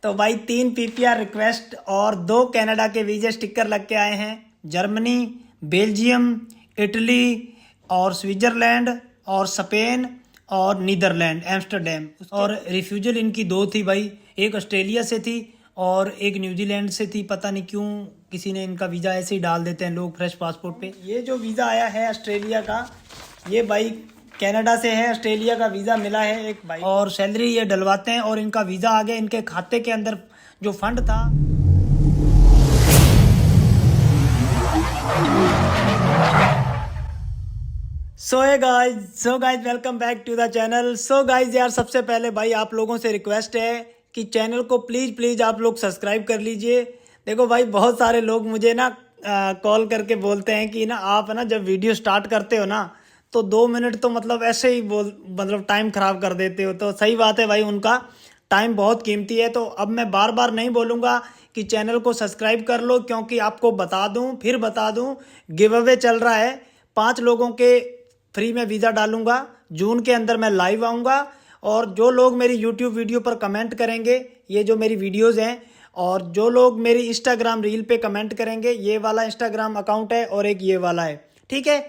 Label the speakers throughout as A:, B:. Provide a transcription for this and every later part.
A: तो भाई 3 PPR request और 2 कनाडा के वीजे स्टिकर लग के आए हैं। जर्मनी, बेल्जियम, इटली और स्विट्जरलैंड और स्पेन और नीदरलैंड एम्स्टरडेम। और रिफ्यूजल इनकी 2 थी भाई, एक ऑस्ट्रेलिया से थी और एक न्यूजीलैंड से थी। पता नहीं क्यों किसी ने इनका वीज़ा ऐसे ही डाल देते हैं लोग फ्रेश पासपोर्ट पे। ये जो वीज़ा आया है ऑस्ट्रेलिया का, ये भाई कनाडा से है। ऑस्ट्रेलिया का वीज़ा मिला है एक भाई, और सैलरी ये डलवाते हैं और इनका वीज़ा आ गया। इनके खाते के अंदर जो फंड था so guys welcome back to the channel. So guys यार, सबसे पहले भाई आप लोगों से रिक्वेस्ट है कि चैनल को प्लीज़ आप लोग सब्सक्राइब कर लीजिए। देखो भाई, बहुत सारे लोग मुझे ना कॉल करके बोलते हैं कि ना आप ना जब वीडियो स्टार्ट करते हो ना तो 2 मिनट तो मतलब ऐसे ही मतलब टाइम ख़राब कर देते हो। तो सही बात है भाई, उनका टाइम बहुत कीमती है। तो अब मैं बार बार नहीं बोलूँगा कि चैनल को सब्सक्राइब कर लो, क्योंकि आपको बता दूँ गिव अवे चल रहा है। 5 लोगों के फ्री में वीज़ा डालूंगा। जून के अंदर मैं लाइव आऊँगा और जो लोग मेरी यूट्यूब वीडियो पर कमेंट करेंगे, ये जो मेरी वीडियोज़ हैं, और जो लोग मेरी इंस्टाग्राम रील पे कमेंट करेंगे, ये वाला इंस्टाग्राम अकाउंट है और एक ये वाला है, ठीक है।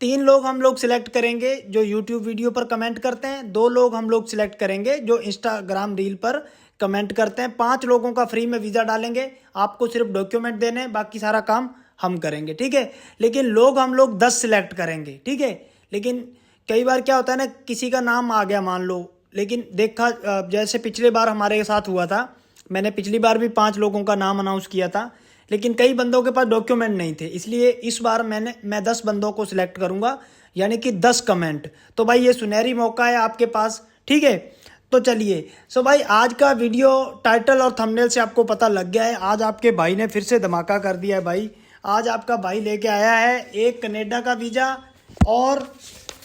A: 3 लोग हम लोग सिलेक्ट करेंगे जो यूट्यूब वीडियो पर कमेंट करते हैं, 2 लोग हम लोग सिलेक्ट करेंगे जो इंस्टाग्राम रील पर कमेंट करते हैं। 5 लोगों का फ्री में वीज़ा डालेंगे। आपको सिर्फ डॉक्यूमेंट देने हैं, बाकी सारा काम हम करेंगे, ठीक है। लेकिन लोग हम लोग 10 सिलेक्ट करेंगे, ठीक है। लेकिन कई बार क्या होता है ना, किसी का नाम आ गया मान लो, लेकिन देखा जैसे पिछले बार हमारे साथ हुआ था, मैंने पिछली बार भी 5 लोगों का नाम अनाउंस किया था, लेकिन कई बंदों के पास डॉक्यूमेंट नहीं थे। इसलिए इस बार मैं 10 बंदों को सिलेक्ट करूंगा, यानी कि 10 कमेंट। तो भाई ये सुनहरी मौका है आपके पास, ठीक है। तो चलिए, सो भाई आज का वीडियो टाइटल और थंबनेल से आपको पता लग गया है। आज आपके भाई ने फिर से धमाका कर दिया है भाई। आज आपका भाई लेके आया है एक कनाडा का वीज़ा और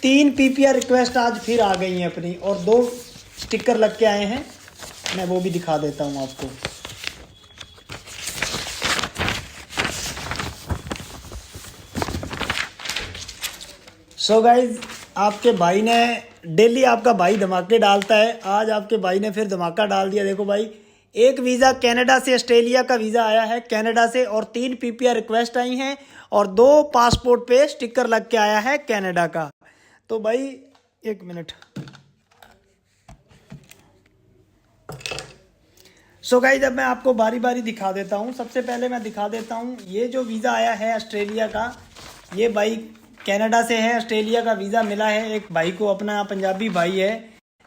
A: 3 पीपीआर रिक्वेस्ट आज फिर आ गई हैं अपनी, और 2 स्टिकर लग के आए हैं। मैं वो भी दिखा देता हूँ आपको। सो गाइज, आपके भाई ने डेली आपका भाई धमाके डालता है। आज आपके भाई ने फिर धमाका डाल दिया। देखो भाई, एक वीज़ा कनाडा से, ऑस्ट्रेलिया का वीज़ा आया है कनाडा से, और 3 पीपीआर रिक्वेस्ट आई हैं और 2 पासपोर्ट पे स्टिकर लग के आया है कनाडा का। तो भाई 1 मिनट। सो गाइस, अब मैं आपको बारी बारी दिखा देता हूँ। सबसे पहले मैं दिखा देता हूँ ये जो वीज़ा आया है ऑस्ट्रेलिया का, ये भाई कनाडा से है। ऑस्ट्रेलिया का वीज़ा मिला है एक भाई को, अपना पंजाबी भाई है,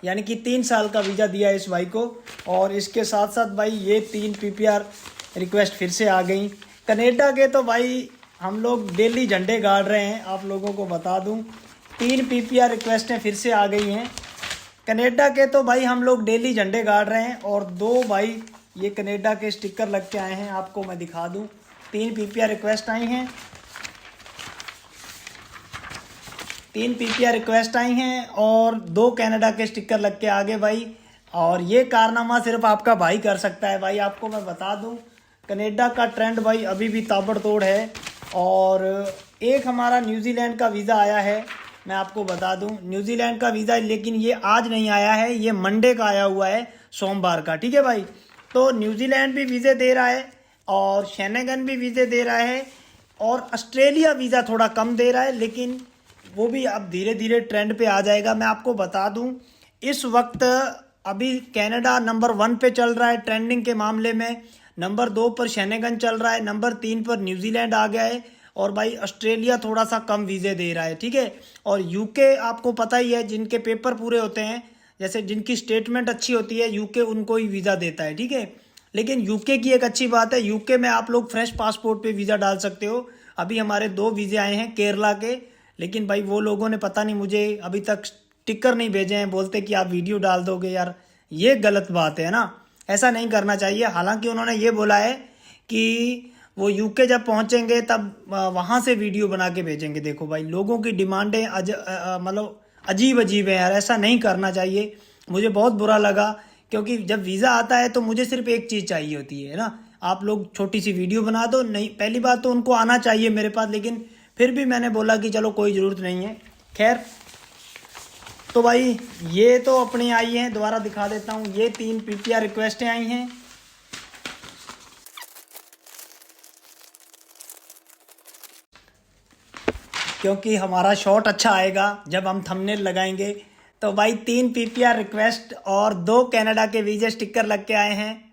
A: यानी कि 3 साल का वीज़ा दिया है इस भाई को। और इसके साथ साथ भाई ये 3 पीपीआर रिक्वेस्ट फिर से आ गई कनाडा के। तो भाई हम लोग डेली झंडे गाड़ रहे हैं, आप लोगों को बता दूं 3 पीपीआर रिक्वेस्टें फिर से आ गई हैं कनाडा के। तो भाई हम लोग डेली झंडे गाड़ रहे हैं, और 2 भाई ये कनाडा के स्टिकर लग के आए हैं। आपको मैं दिखा दूं, 3 पीपीआर रिक्वेस्ट आई हैं, 3 पीपीआर रिक्वेस्ट आई हैं और 2 कनाडा के स्टिकर लग के आ गए भाई। और ये कारनामा सिर्फ आपका भाई कर सकता है भाई। आपको मैं बता दूं, कनाडा का ट्रेंड भाई अभी भी ताबड़तोड़ है। और एक हमारा न्यूजीलैंड का वीज़ा आया है, मैं आपको बता दूं न्यूजीलैंड का वीज़ा, लेकिन ये आज नहीं आया है, ये मंडे का आया हुआ है, सोमवार का, ठीक है भाई। तो न्यूजीलैंड भी वीज़े दे रहा है और शेनेगन भी वीज़े दे रहा है, और ऑस्ट्रेलिया वीज़ा थोड़ा कम दे रहा है, लेकिन वो भी अब धीरे धीरे ट्रेंड पे आ जाएगा। मैं आपको बता दूं इस वक्त अभी कनाडा नंबर 1 पे चल रहा है ट्रेंडिंग के मामले में, नंबर 2 पर शेनेगन चल रहा है, नंबर 3 पर न्यूजीलैंड आ गया है, और भाई ऑस्ट्रेलिया थोड़ा सा कम वीज़े दे रहा है, ठीक है। और यूके आपको पता ही है, जिनके पेपर पूरे होते हैं, जैसे जिनकी स्टेटमेंट अच्छी होती है, यूके उनको ही वीज़ा देता है, ठीक है। लेकिन यूके की एक अच्छी बात है, यूके में आप लोग फ्रेश पासपोर्ट पे वीज़ा डाल सकते हो। अभी हमारे 2 वीज़े आए हैं केरला के, लेकिन भाई वो लोगों ने पता नहीं मुझे अभी तक स्टिकर नहीं भेजे हैं, बोलते कि आप वीडियो डाल दोगे। यार ये गलत बात है ना, ऐसा नहीं करना चाहिए। हालांकि उन्होंने ये बोला है कि वो यूके जब पहुंचेंगे तब वहां से वीडियो बना के भेजेंगे। देखो भाई, लोगों की डिमांडें मतलब अजीब अजीब है यार, ऐसा नहीं करना चाहिए। मुझे बहुत बुरा लगा, क्योंकि जब वीज़ा आता है तो मुझे सिर्फ एक चीज़ चाहिए होती है ना, आप लोग छोटी सी वीडियो बना दो। नहीं, पहली बात तो उनको आना चाहिए मेरे पास, लेकिन फिर भी मैंने बोला कि चलो कोई ज़रूरत नहीं है। खैर, तो भाई ये तो अपनी आई हैं, दोबारा दिखा देता हूँ। ये 3 पीपीआर रिक्वेस्टें आई हैं क्योंकि हमारा शॉट अच्छा आएगा जब हम थंबनेल लगाएंगे। तो भाई 3 पीपीआर रिक्वेस्ट और 2 कनाडा के वीज़े स्टिकर लग के आए हैं।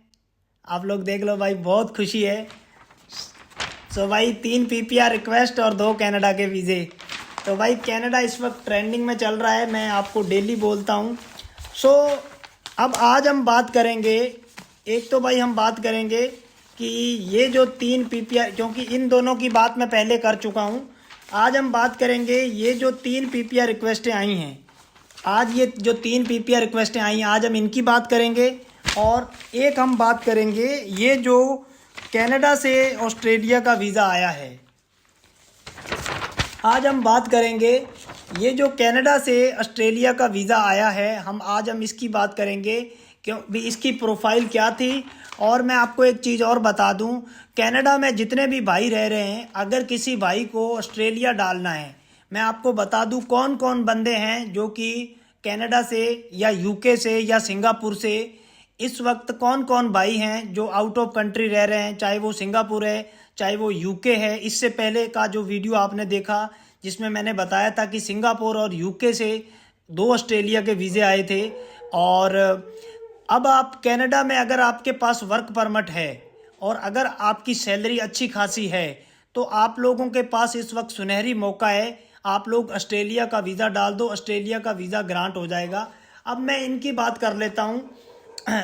A: आप लोग देख लो भाई, बहुत खुशी है। सो भाई 3 पीपीआर रिक्वेस्ट और 2 कनाडा के वीज़े। तो भाई कनाडा इस वक्त ट्रेंडिंग में चल रहा है, मैं आपको डेली बोलता हूँ। सो अब आज हम बात करेंगे, एक तो भाई हम बात करेंगे कि ये जो 3 पीपीआर, क्योंकि इन दोनों की बात मैं पहले कर चुका हूँ। आज हम बात करेंगे ये जो 3 पीपीआर रिक्वेस्टें आई हैं, आज ये जो 3 पीपीआर रिक्वेस्टें आई हैं, आज हम इनकी बात करेंगे। और एक हम बात करेंगे ये जो कनाडा से ऑस्ट्रेलिया का वीज़ा आया है, आज हम बात करेंगे ये जो कनाडा से ऑस्ट्रेलिया का वीज़ा आया है, आज हम इसकी बात करेंगे क्यों भी इसकी प्रोफाइल क्या थी। और मैं आपको एक चीज़ और बता दूं, कनाडा में जितने भी भाई रह रहे हैं, अगर किसी भाई को ऑस्ट्रेलिया डालना है, मैं आपको बता दूं कौन कौन बंदे हैं जो कि कनाडा से या यूके से या सिंगापुर से इस वक्त कौन कौन भाई हैं जो आउट ऑफ कंट्री रह रहे हैं, चाहे वो सिंगापुर है चाहे वो यूके है। इससे पहले का जो वीडियो आपने देखा जिसमें मैंने बताया था कि सिंगापुर और यूके से 2 ऑस्ट्रेलिया के वीज़े आए थे। और अब आप कनाडा में अगर आपके पास वर्क परमिट है और अगर आपकी सैलरी अच्छी खासी है, तो आप लोगों के पास इस वक्त सुनहरी मौका है। आप लोग ऑस्ट्रेलिया का वीज़ा डाल दो, ऑस्ट्रेलिया का वीज़ा ग्रांट हो जाएगा। अब मैं इनकी बात कर लेता हूँ,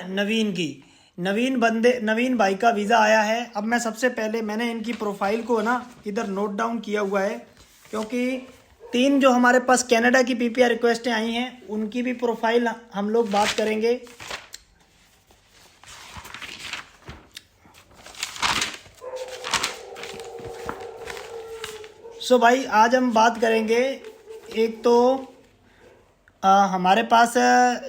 A: नवीन की। नवीन भाई का वीज़ा आया है। अब मैं सबसे पहले मैंने इनकी प्रोफाइल को ना इधर नोट डाउन किया हुआ है, क्योंकि 3 जो हमारे पास कनाडा की पीपीआर रिक्वेस्टें आई हैं उनकी भी प्रोफाइल हम लोग बात करेंगे। सो भाई आज हम बात करेंगे, एक तो हमारे पास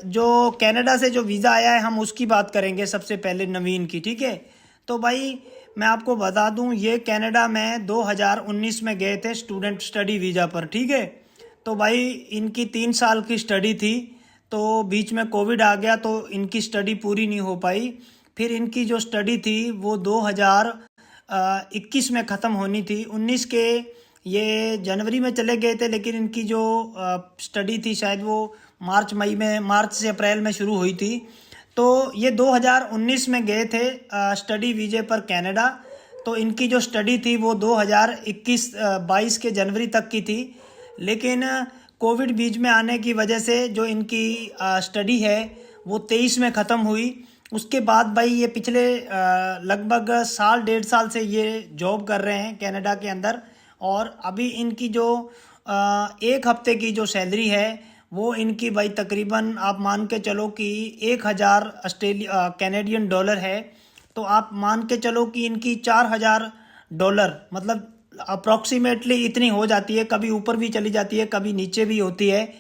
A: जो कनाडा से जो वीज़ा आया है हम उसकी बात करेंगे सबसे पहले, नवीन की, ठीक है। तो भाई मैं आपको बता दूं, ये कनाडा में 2019 में गए थे स्टूडेंट स्टडी वीज़ा पर, ठीक है। तो भाई इनकी 3 साल की स्टडी थी, तो बीच में कोविड आ गया तो इनकी स्टडी पूरी नहीं हो पाई। फिर इनकी जो स्टडी थी वो 2021 में ख़त्म होनी थी। 19 के ये जनवरी में चले गए थे, लेकिन इनकी जो स्टडी थी शायद वो मार्च से अप्रैल में शुरू हुई थी। तो ये 2019 में गए थे स्टडी वीज़े पर कनाडा। तो इनकी जो स्टडी थी वो 2021-22 के जनवरी तक की थी, लेकिन कोविड बीच में आने की वजह से जो इनकी स्टडी है वो 23 में ख़त्म हुई। उसके बाद भाई ये पिछले लगभग 1.5 साल से ये जॉब कर रहे हैं कनाडा के अंदर। और अभी इनकी जो 1 हफ्ते की जो सैलरी है वो इनकी भाई तकरीबन आप मान के चलो कि 1000 कैनेडियन डॉलर है। तो आप मान के चलो कि इनकी $4000 मतलब अप्रॉक्सीमेटली इतनी हो जाती है, कभी ऊपर भी चली जाती है कभी नीचे भी होती है।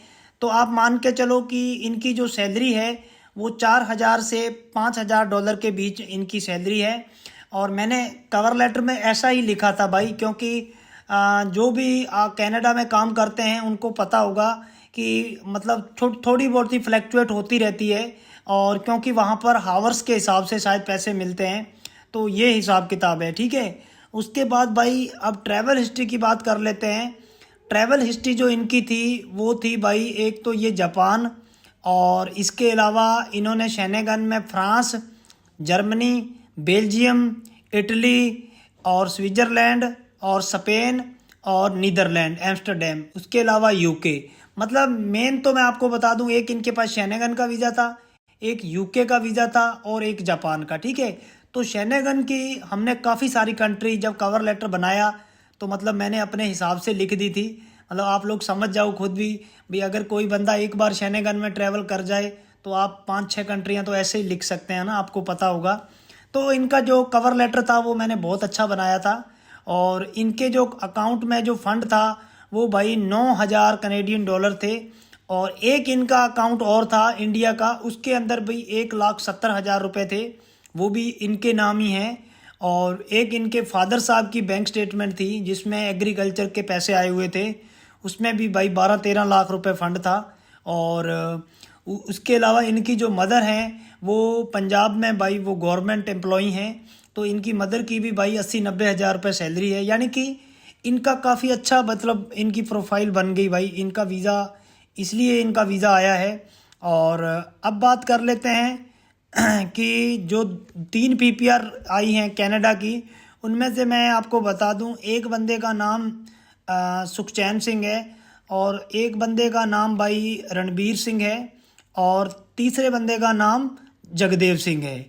A: तो आप मान के चलो कि इनकी जो सैलरी है वो 4000 से $5000 के बीच इनकी सैलरी है। और मैंने कवर लेटर में ऐसा ही लिखा था भाई, क्योंकि जो भी कनाडा में काम करते हैं उनको पता होगा कि मतलब थोड़ी बहुत ही फ्लैक्चुएट होती रहती है, और क्योंकि वहाँ पर हावर्स के हिसाब से शायद पैसे मिलते हैं। तो ये हिसाब किताब है, ठीक है। उसके बाद भाई अब ट्रैवल हिस्ट्री की बात कर लेते हैं। ट्रैवल हिस्ट्री जो इनकी थी वो थी भाई, एक तो ये जापान, और इसके अलावा इन्होंने शेनेगन में फ्रांस, जर्मनी, बेल्जियम, इटली और स्विट्ज़रलैंड और स्पेन और नीदरलैंड एम्स्टर्डम, उसके अलावा यूके। मतलब मेन तो मैं आपको बता दूं, एक इनके पास शेनेगन का वीज़ा था, एक यूके का वीज़ा था और एक जापान का, ठीक है। तो शेनेगन की हमने काफ़ी सारी कंट्री जब कवर लेटर बनाया तो मतलब मैंने अपने हिसाब से लिख दी थी। मतलब आप लोग समझ जाओ खुद भी अगर कोई बंदा एक बार शेनेगन में ट्रैवल कर जाए तो आप 5-6 कंट्रियाँ तो ऐसे ही लिख सकते हैं ना, आपको पता होगा। तो इनका जो कवर लेटर था वो मैंने बहुत अच्छा बनाया था। और इनके जो अकाउंट में जो फंड था वो भाई 9000 कैनेडियन डॉलर थे। और एक इनका अकाउंट और था इंडिया का, उसके अंदर भी 1,70,000 रुपये थे, वो भी इनके नाम ही हैं। और एक इनके फादर साहब की बैंक स्टेटमेंट थी जिसमें एग्रीकल्चर के पैसे आए हुए थे, उसमें भी भाई 12-13 लाख रुपए फंड था। और उसके अलावा इनकी जो मदर हैं वो पंजाब में भाई वो गवर्नमेंट एम्प्लॉई हैं, तो इनकी मदर की भी भाई 80-90 हज़ार रुपये सैलरी है। यानी कि इनका काफ़ी अच्छा मतलब इनकी प्रोफाइल बन गई भाई, इनका वीज़ा इसलिए इनका वीज़ा आया है। और अब बात कर लेते हैं कि जो 3 पीपीआर आई हैं कनाडा की, उनमें से मैं आपको बता दूं, एक बंदे का नाम सुखचैन सिंह है, और एक बंदे का नाम भाई रणबीर सिंह है, और तीसरे बंदे का नाम जगदेव सिंह है।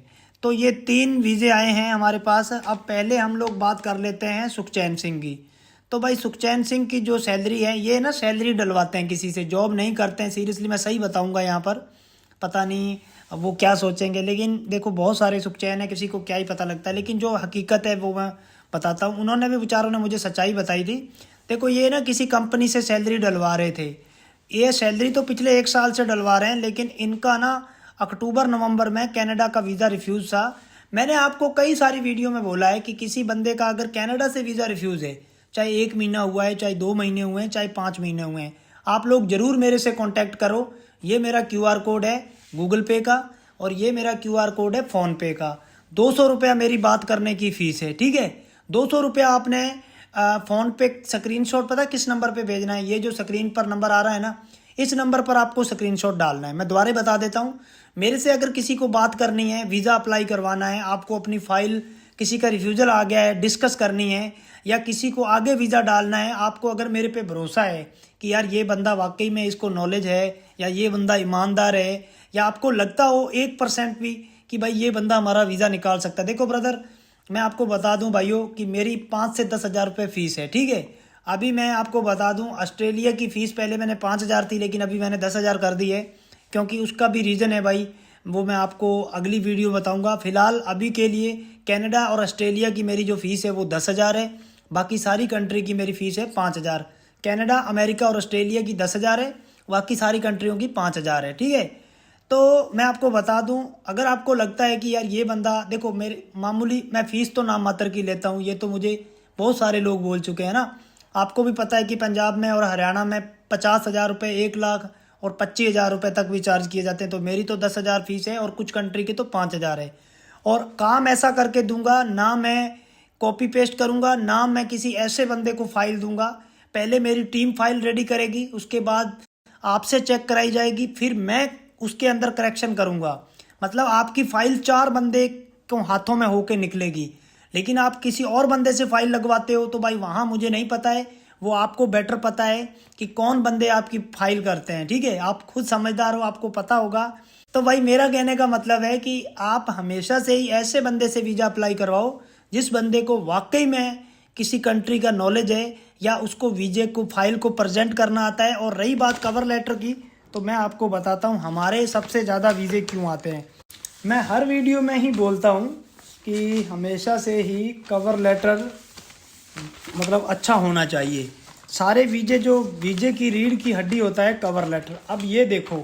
A: तो ये 3 वीज़े आए हैं हमारे पास। अब पहले हम लोग बात कर लेते हैं सुखचैन सिंह की। तो भाई सुखचैन सिंह की जो सैलरी है, ये ना सैलरी डलवाते हैं किसी से, जॉब नहीं करते हैं। सीरियसली मैं सही बताऊंगा यहाँ पर, पता नहीं अब वो क्या सोचेंगे, लेकिन देखो बहुत सारे सुखचैन है, किसी को क्या ही पता लगता है, लेकिन जो हकीकत है वो मैं बताता हूँ। उन्होंने भी बेचारों ने मुझे सच्चाई बताई थी। देखो ये ना किसी कंपनी से सैलरी डलवा रहे थे, ये सैलरी तो पिछले 1 साल से डलवा रहे हैं, लेकिन इनका ना अक्टूबर नवंबर में कनाडा का वीज़ा रिफ्यूज़ था। मैंने आपको कई सारी वीडियो में बोला है कि किसी बंदे का अगर कनाडा से वीज़ा रिफ्यूज़ है, चाहे 1 महीना हुआ है, चाहे 2 महीने हुए हैं, चाहे 5 महीने हुए हैं, आप लोग ज़रूर मेरे से कांटेक्ट करो। ये मेरा क्यूआर कोड है गूगल पे का, और ये मेरा क्यूआर कोड है फ़ोनपे का। 200 रुपया मेरी बात करने की फ़ीस है, ठीक है। 200 रुपया आपने फ़ोन पे स्क्रीनशॉट पता किस नंबर पे भेजना है, ये जो स्क्रीन पर नंबर आ रहा है ना, इस नंबर पर आपको स्क्रीनशॉट डालना है। मैं दोबारा बता देता हूँ, मेरे से अगर किसी को बात करनी है, वीज़ा अप्लाई करवाना है, आपको अपनी फ़ाइल, किसी का रिफ्यूज़ल आ गया है, डिस्कस करनी है, या किसी को आगे वीज़ा डालना है, आपको अगर मेरे पे भरोसा है कि यार ये बंदा वाकई में इसको नॉलेज है, या ये बंदा ईमानदार है, या आपको लगता हो 1% भी कि भाई ये बंदा हमारा वीज़ा निकाल सकता है। देखो ब्रदर, मैं आपको बता दूं भाइयों कि मेरी 5 से 10 हज़ार रुपये फ़ीस है, ठीक है। अभी मैं आपको बता दूं, ऑस्ट्रेलिया की फ़ीस पहले मैंने 5 हज़ार थी, लेकिन अभी मैंने 10 हज़ार कर दी है, क्योंकि उसका भी रीज़न है भाई, वो मैं आपको अगली वीडियो बताऊंगा। फ़िलहाल अभी के लिए कनाडा और ऑस्ट्रेलिया की मेरी जो फ़ीस है वो 10 हज़ार है, बाकी सारी कंट्री की मेरी फ़ीस है 5 हज़ार। कनाडा, अमेरिका और ऑस्ट्रेलिया की 10 हज़ार है, बाकी सारी कंट्रियों की 5 हज़ार है, ठीक है। तो मैं आपको बता दूं, अगर आपको लगता है कि यार ये बंदा, देखो मेरे मामूली मैं फ़ीस तो नाम मात्र की लेता हूँ, ये तो मुझे बहुत सारे लोग बोल चुके हैं ना। आपको भी पता है कि पंजाब में और हरियाणा में 50 हज़ार रुपये, 1 लाख और 25 हज़ार रुपये तक भी चार्ज किए जाते हैं। तो मेरी तो 10 हज़ार फ़ीस है, और कुछ कंट्री की तो 5 हज़ार है। और काम ऐसा करके दूंगा ना, मैं कॉपी पेस्ट करूंगा ना, मैं किसी ऐसे बंदे को फाइल दूंगा। पहले मेरी टीम फाइल रेडी करेगी, उसके बाद आपसे चेक कराई जाएगी, फिर मैं उसके अंदर करेक्शन करूंगा। मतलब आपकी फाइल 4 बंदे को हाथों में होके निकलेगी, लेकिन आप किसी और बंदे से फाइल लगवाते हो तो भाई वहाँ मुझे नहीं पता है, वो आपको बेटर पता है कि कौन बंदे आपकी फाइल करते हैं, ठीक है। आप खुद समझदार हो, आपको पता होगा। तो भाई मेरा कहने का मतलब है कि आप हमेशा से ही ऐसे बंदे से वीज़ा अप्लाई करवाओ जिस बंदे को वाकई में किसी कंट्री का नॉलेज है, या उसको वीजे को फाइल को प्रेजेंट करना आता है। और रही बात कवर लेटर की, तो मैं आपको बताता हूँ हमारे सबसे ज़्यादा वीज़े क्यों आते हैं। मैं हर वीडियो में ही बोलता हूँ कि हमेशा से ही कवर लेटर मतलब अच्छा होना चाहिए। सारे वीजे, जो वीजे की रीढ़ की हड्डी होता है कवर लेटर। अब ये देखो,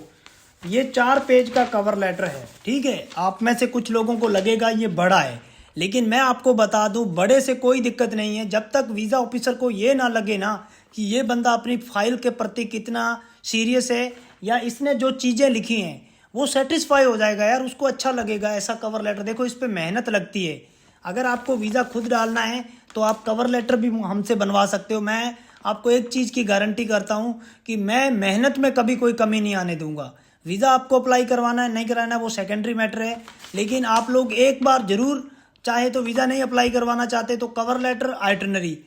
A: ये 4 पेज का कवर लेटर है, ठीक है। आप में से कुछ लोगों को लगेगा ये बड़ा है, लेकिन मैं आपको बता दूं बड़े से कोई दिक्कत नहीं है, जब तक वीज़ा ऑफिसर को ये ना लगे ना कि ये बंदा अपनी फाइल के प्रति कितना सीरियस है, या इसने जो चीज़ें लिखी हैं वो सेटिस्फाई हो जाएगा यार, उसको अच्छा लगेगा ऐसा कवर लेटर। देखो इस पर मेहनत लगती है। अगर आपको वीज़ा खुद डालना है तो आप कवर लेटर भी हमसे बनवा सकते हो। मैं आपको एक चीज़ की गारंटी करता हूँ कि मैं मेहनत में कभी कोई कमी नहीं आने दूंगा। वीज़ा आपको अप्लाई करवाना है नहीं कराना है वो सेकेंडरी मैटर है, लेकिन आप लोग एक बार ज़रूर, चाहे तो वीज़ा नहीं अप्लाई करवाना चाहते तो कवर लेटर, आइटनरी,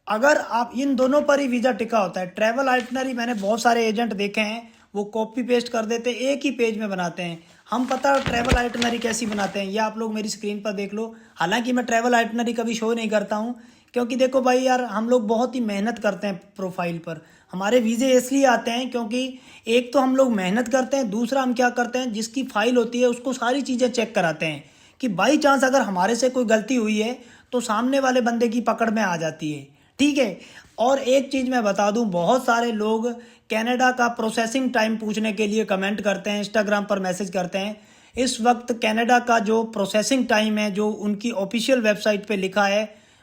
A: अगर आप इन दोनों पर ही वीज़ा टिका होता है। ट्रैवल आइटनरी मैंने बहुत सारे एजेंट देखे हैं, वो कॉपी पेस्ट कर देते, एक ही पेज में बनाते हैं। हम पता ट्रैवल आइटनरी कैसी बनाते हैं, ये आप लोग मेरी स्क्रीन पर देख लो। हालांकि मैं ट्रैवल आइटनरी कभी शो नहीं करता हूँ, क्योंकि देखो भाई यार, हम लोग बहुत ही मेहनत करते हैं प्रोफाइल पर। हमारे वीज़े इसलिए आते हैं क्योंकि एक तो हम लोग मेहनत करते हैं, दूसरा हम क्या करते हैं, जिसकी फाइल होती है उसको सारी चीज़ें चेक कराते हैं कि बाई चांस अगर हमारे से कोई गलती हुई है तो सामने वाले बंदे की पकड़ में आ जाती है, ठीक है। और एक चीज़ मैं बता दूं, बहुत सारे लोग कनाडा का प्रोसेसिंग टाइम पूछने के लिए कमेंट करते हैं, इंस्टाग्राम पर मैसेज करते हैं। इस वक्त कनाडा का जो प्रोसेसिंग टाइम है, जो उनकी ऑफिशियल वेबसाइट पे लिखा है,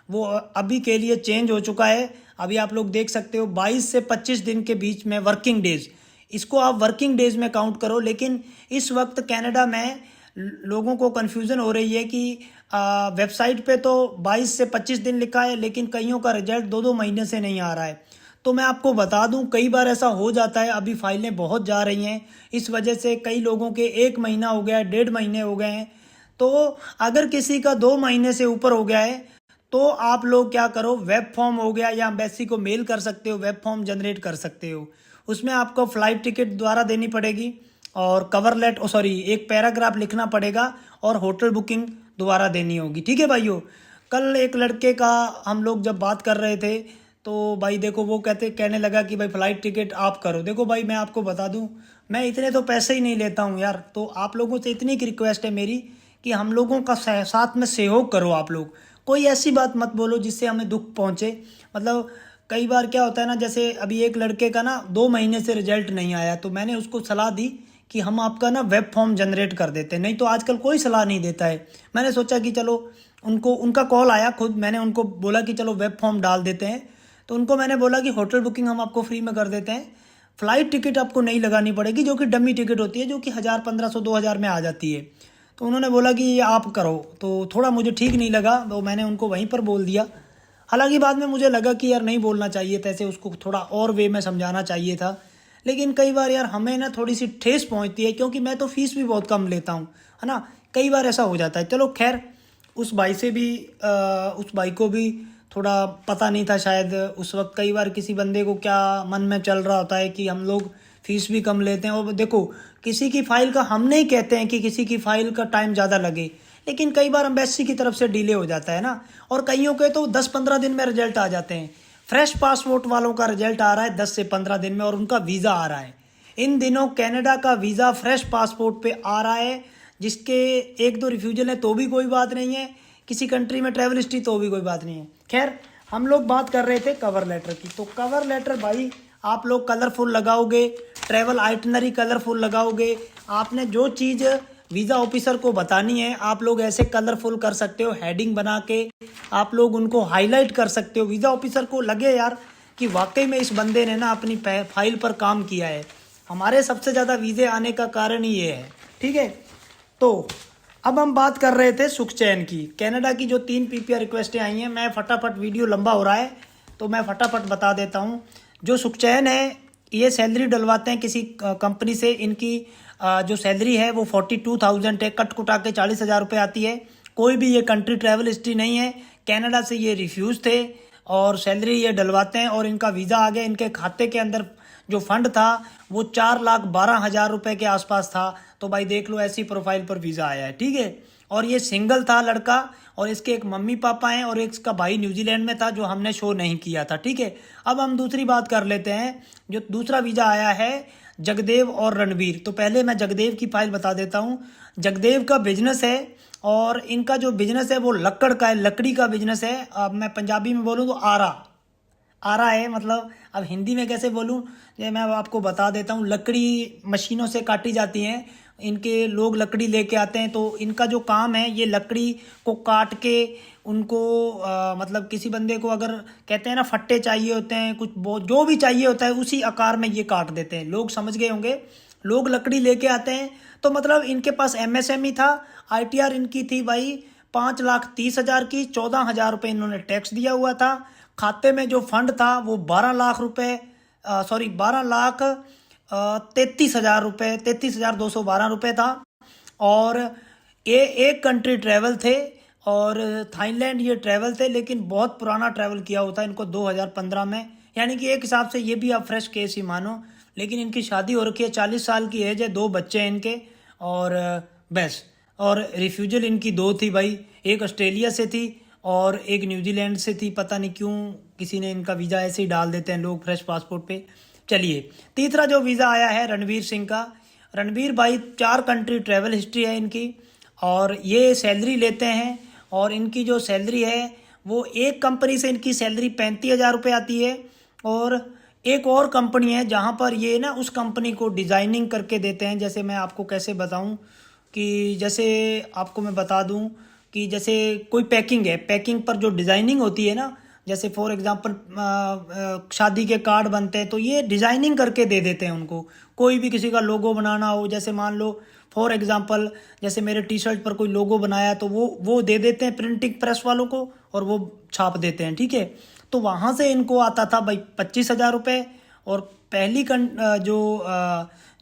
A: वो अभी के लिए चेंज हो चुका है। अभी आप लोग देख सकते हो 22 से 25 दिन के बीच में वर्किंग डेज, इसको आप वर्किंग डेज में काउंट करो। लेकिन इस वक्त कनाडा में लोगों को कन्फ्यूज़न हो रही है कि वेबसाइट पे तो 22 से 25 दिन लिखा है, लेकिन कईयों का रिजल्ट 2-2 महीने से नहीं आ रहा है। तो मैं आपको बता दूं, कई बार ऐसा हो जाता है। अभी फाइलें बहुत जा रही हैं, इस वजह से कई लोगों के 1 महीना हो गया है, 1.5 महीने हो गए हैं। तो अगर किसी का 2 महीने से ऊपर हो गया है तो आप लोग क्या करो, वेब फॉर्म हो गया या एम्बेसी को मेल कर सकते हो, वेब फॉर्म जनरेट कर सकते हो। उसमें आपको फ्लाइट टिकट द्वारा देनी पड़ेगी और कवर लेटर, सॉरी, एक पैराग्राफ लिखना पड़ेगा और होटल बुकिंग दोबारा देनी होगी। ठीक है भाइयों। कल एक लड़के का हम लोग जब बात कर रहे थे तो भाई देखो वो कहने लगा कि भाई फ़्लाइट टिकट आप करो। देखो भाई मैं आपको बता दूं, मैं इतने तो पैसे ही नहीं लेता हूं यार। तो आप लोगों से इतनी की रिक्वेस्ट है मेरी कि हम लोगों का साथ में सहयोग करो। आप लोग कोई ऐसी बात मत बोलो जिससे हमें दुख पहुंचे। मतलब कई बार क्या होता है ना, जैसे अभी एक लड़के का ना 2 महीने से रिजल्ट नहीं आया, तो मैंने उसको सलाह दी कि हम आपका ना वेब फॉर्म जनरेट कर देते हैं। नहीं तो आजकल कोई सलाह नहीं देता है। मैंने सोचा कि चलो, उनका कॉल आया, खुद मैंने उनको बोला कि चलो वेब फॉर्म डाल देते हैं। तो उनको मैंने बोला कि होटल बुकिंग हम आपको फ्री में कर देते हैं, फ़्लाइट टिकट आपको नहीं लगानी पड़ेगी, जो कि डमी टिकट होती है, जो कि 1000, 1500, 2000 में आ जाती है। तो उन्होंने बोला कि ये आप करो। तो थोड़ा मुझे ठीक नहीं लगा, तो मैंने उनको वहीं पर बोल दिया। हालांकि बाद में मुझे लगा कि यार नहीं बोलना चाहिए था ऐसे, उसको थोड़ा और वे में समझाना चाहिए था। लेकिन कई बार यार हमें ना थोड़ी सी ठेस पहुंचती है, क्योंकि मैं तो फीस भी बहुत कम लेता हूँ, है ना। कई बार ऐसा हो जाता है। चलो खैर, उस भाई से भी उस भाई को भी थोड़ा पता नहीं था शायद उस वक्त। कई बार किसी बंदे को क्या मन में चल रहा होता है कि हम लोग फीस भी कम लेते हैं। और देखो, किसी की फ़ाइल का हम नहीं कहते हैं कि किसी की फ़ाइल का टाइम ज़्यादा लगे, लेकिन कई बार एम्बेसी की तरफ से डिले हो जाता है ना। और कईयों के तो 10-15 दिन में रिजल्ट आ जाते हैं। फ्रेश पासपोर्ट वालों का रिजल्ट आ रहा है 10 से 15 दिन में, और उनका वीज़ा आ रहा है। इन दिनों कनाडा का वीज़ा फ्रेश पासपोर्ट पे आ रहा है। जिसके 1-2 रिफ्यूजल है तो भी कोई बात नहीं है, किसी कंट्री में ट्रैवल हिस्ट्री तो भी कोई बात नहीं है। खैर, हम लोग बात कर रहे थे कवर लेटर की। तो कवर लेटर भाई आप लोग कलरफुल लगाओगे, ट्रैवल आइटनरी कलरफुल लगाओगे। आपने जो चीज़ वीज़ा ऑफिसर को बतानी है आप लोग ऐसे कलरफुल कर सकते हो, हेडिंग बना के आप लोग उनको हाईलाइट कर सकते हो। वीज़ा ऑफिसर को लगे यार कि वाकई में इस बंदे ने ना अपनी फाइल पर काम किया है। हमारे सबसे ज़्यादा वीज़े आने का कारण ही ये है। ठीक है। तो अब हम बात कर रहे थे सुखचैन की। कनाडा की जो 3 पीपीआर रिक्वेस्टें आई हैं, मैं फटाफट, वीडियो लंबा हो रहा है तो मैं फटाफट बता देता हूँ। जो सुखचैन है, ये सैलरी डलवाते हैं किसी कंपनी से। इनकी जो सैलरी है वो 42,000 है, कट कुटा के 40,000 रुपये आती है। कोई भी ये कंट्री ट्रैवल हिस्ट्री नहीं है। कनाडा से ये रिफ्यूज़ थे और सैलरी ये डलवाते हैं, और इनका वीज़ा आ गया। इनके खाते के अंदर जो फंड था वो 4,12,000 रुपये के आसपास था। तो भाई देख लो, ऐसी प्रोफाइल पर वीज़ा आया है। ठीक है। और ये सिंगल था लड़का, और इसके एक मम्मी पापा हैं और एक इसका भाई न्यूजीलैंड में था, जो हमने शो नहीं किया था। ठीक है। अब हम दूसरी बात कर लेते हैं। जो दूसरा वीज़ा आया है जगदेव और रणवीर। तो पहले मैं जगदेव की फाइल बता देता हूँ। जगदेव का बिजनेस है, और इनका जो बिजनेस है वो लक्कड़ का है, लकड़ी का बिजनेस है। अब मैं पंजाबी में बोलूँ तो आरा आरा है। मतलब अब हिंदी में कैसे बोलूँ, ये मैं आपको बता देता हूँ। लकड़ी मशीनों से काटी जाती हैं, इनके लोग लकड़ी लेके आते हैं। तो इनका जो काम है, ये लकड़ी को काट के उनको मतलब किसी बंदे को अगर कहते हैं ना फट्टे चाहिए होते हैं, कुछ जो भी चाहिए होता है उसी आकार में ये काट देते हैं। लोग समझ गए होंगे, लोग लकड़ी लेके आते हैं। तो मतलब इनके पास एमएसएमई था। आईटीआर इनकी थी भाई 5,30,000 की। 14,000 रुपये इन्होंने टैक्स दिया हुआ था। खाते में जो फंड था वो 12 लाख रुपये, सॉरी 12,33,000 रुपये, 33,212 रुपये था। और ये एक कंट्री ट्रैवल थे, और थाईलैंड ये ट्रैवल थे, लेकिन बहुत पुराना ट्रैवल किया होता है इनको 2015 में। यानी कि एक हिसाब से ये भी आप फ्रेश केस ही मानो। लेकिन इनकी शादी हो रखी है, 40 साल की एज है, 2 बच्चे हैं इनके, और बस। और रिफ्यूजल इनकी 2 थी भाई, एक ऑस्ट्रेलिया से थी और एक न्यूजीलैंड से थी। पता नहीं क्यों किसी ने इनका वीज़ा ऐसे ही डाल देते हैं लोग फ्रेश पासपोर्ट पे। चलिए, तीसरा जो वीज़ा आया है रणवीर सिंह का। रणवीर भाई 4 कंट्री ट्रैवल हिस्ट्री है इनकी, और ये सैलरी लेते हैं। और इनकी जो सैलरी है वो एक कंपनी से इनकी सैलरी 35,000 रुपये आती है, और एक और कंपनी है जहाँ पर ये ना उस कंपनी को डिज़ाइनिंग करके देते हैं। जैसे मैं आपको कैसे बताऊँ कि जैसे आपको मैं बता दूँ कि जैसे कोई पैकिंग है, पैकिंग पर जो डिज़ाइनिंग होती है ना, जैसे फॉर एग्जांपल शादी के कार्ड बनते हैं, तो ये डिज़ाइनिंग करके दे देते हैं उनको। कोई भी किसी का लोगो बनाना हो, जैसे मान लो फॉर एग्जांपल जैसे मेरे टी शर्ट पर कोई लोगो बनाया तो वो दे देते हैं प्रिंटिंग प्रेस वालों को और वो छाप देते हैं, ठीक है। तो वहाँ से इनको आता था भाई 25,000 रुपये। और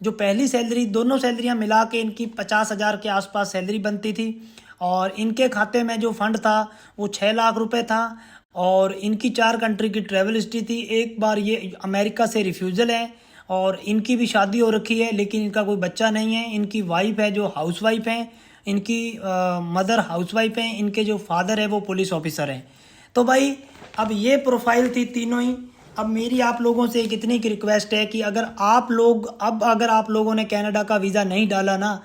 A: जो पहली सैलरी, दोनों सैलरियाँ मिला के इनकी 50,000 के आसपास सैलरी बनती थी। और इनके खाते में जो फंड था वो 6 लाख रुपए था। और इनकी 4 कंट्री की ट्रैवल हिस्ट्री थी। एक बार ये अमेरिका से रिफ्यूज़ल है और इनकी भी शादी हो रखी है लेकिन इनका कोई बच्चा नहीं है। इनकी वाइफ है जो हाउस वाइफ हैं, इनकी मदर हाउस वाइफ हैं, इनके जो फादर है वो पुलिस ऑफिसर हैं। तो भाई अब ये प्रोफाइल थी तीनों ही। अब मेरी आप लोगों से एक इतनी की रिक्वेस्ट है कि अगर आप लोगों ने कनाडा का वीज़ा नहीं डाला ना,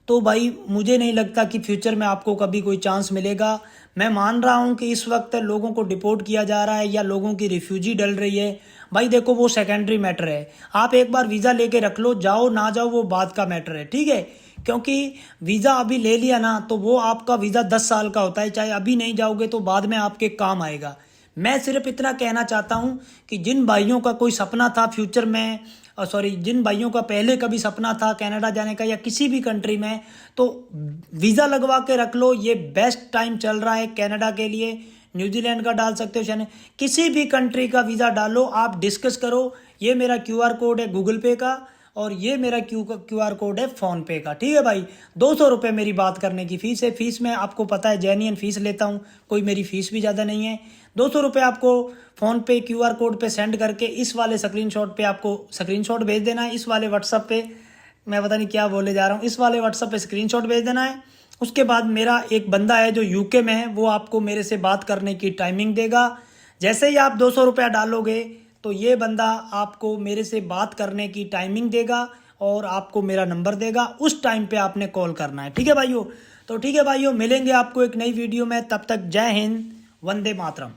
A: तो भाई मुझे नहीं लगता कि फ्यूचर में आपको कभी कोई चांस मिलेगा। मैं मान रहा हूँ कि इस वक्त लोगों को डिपोर्ट किया जा रहा है या लोगों की रिफ्यूजी डल रही है, भाई देखो वो सेकेंडरी मैटर है। आप एक बार वीज़ा लेके रख लो, जाओ ना जाओ वो बात का मैटर है, ठीक है। क्योंकि वीज़ा अभी ले लिया ना तो वो आपका वीज़ा 10 साल का होता है, चाहे अभी नहीं जाओगे तो बाद में आपके काम आएगा। मैं सिर्फ इतना कहना चाहता हूँ कि जिन भाइयों का कोई सपना था फ्यूचर में, जिन भाइयों का पहले कभी सपना था कनाडा जाने का या किसी भी कंट्री में, तो वीज़ा लगवा के रख लो। ये बेस्ट टाइम चल रहा है कनाडा के लिए। न्यूजीलैंड का डाल सकते हो, शायद किसी भी कंट्री का वीज़ा डालो, आप डिस्कस करो। ये मेरा QR कोड है गूगल पे का और ये मेरा QR कोड है फ़ोन पे का, ठीक है भाई। 200 रुपये मेरी बात करने की फ़ीस है। फ़ीस में आपको पता है जेन्युइन फ़ीस लेता हूँ, कोई मेरी फ़ीस भी ज़्यादा नहीं है। 200 रुपये आपको फ़ोन पे QR कोड पे सेंड करके इस वाले स्क्रीनशॉट पे आपको स्क्रीनशॉट भेज देना है। इस वाले व्हाट्सअप पे, मैं पता नहीं क्या बोले जा रहा हूँ, इस वाले व्हाट्सअप पे स्क्रीनशॉट भेज देना है। उसके बाद मेरा एक बंदा है जो UK में है, वो आपको मेरे से बात करने की टाइमिंग देगा। जैसे ही आप 200 रुपया डालोगे तो ये बंदा आपको मेरे से बात करने की टाइमिंग देगा और आपको मेरा नंबर देगा। उस टाइम पे आपने कॉल करना है, ठीक है भाइयों। तो ठीक है भाइयों, मिलेंगे आपको एक नई वीडियो में। तब तक जय हिंद, वंदे मातरम।